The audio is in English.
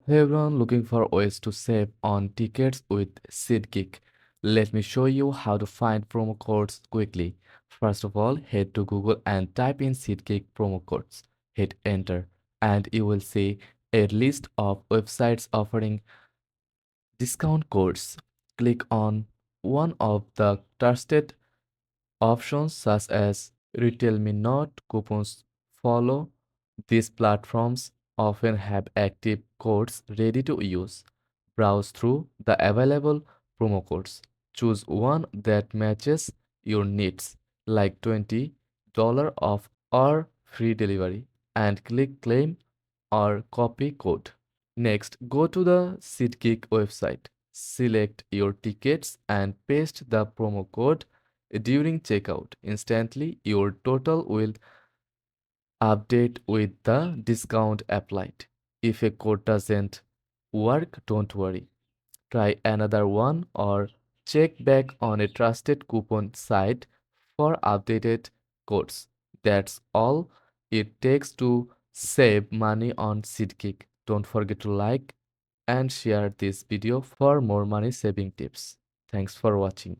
Hey everyone, looking for ways to save on tickets with Seatgeek. Let me show you how to find promo codes quickly. First of all, head to Google and type in Seatgeek promo codes. Hit enter and you will see a list of websites offering discount codes. Click on one of the trusted options such as Retail Me Not coupons follow. These platforms often have active codes ready to use. Browse through the available promo codes. Choose one that matches your needs, like $20 off or free delivery, and click Claim or Copy Code. Next, go to the SeatGeek website. Select your tickets and paste the promo code during checkout. Instantly, your total will update with the discount applied. If a code doesn't work, don't worry. Try another one or check back on a trusted coupon site for updated codes. That's all it takes to save money on SeatGeek. Don't forget to like and share this video for more money saving tips. Thanks for watching.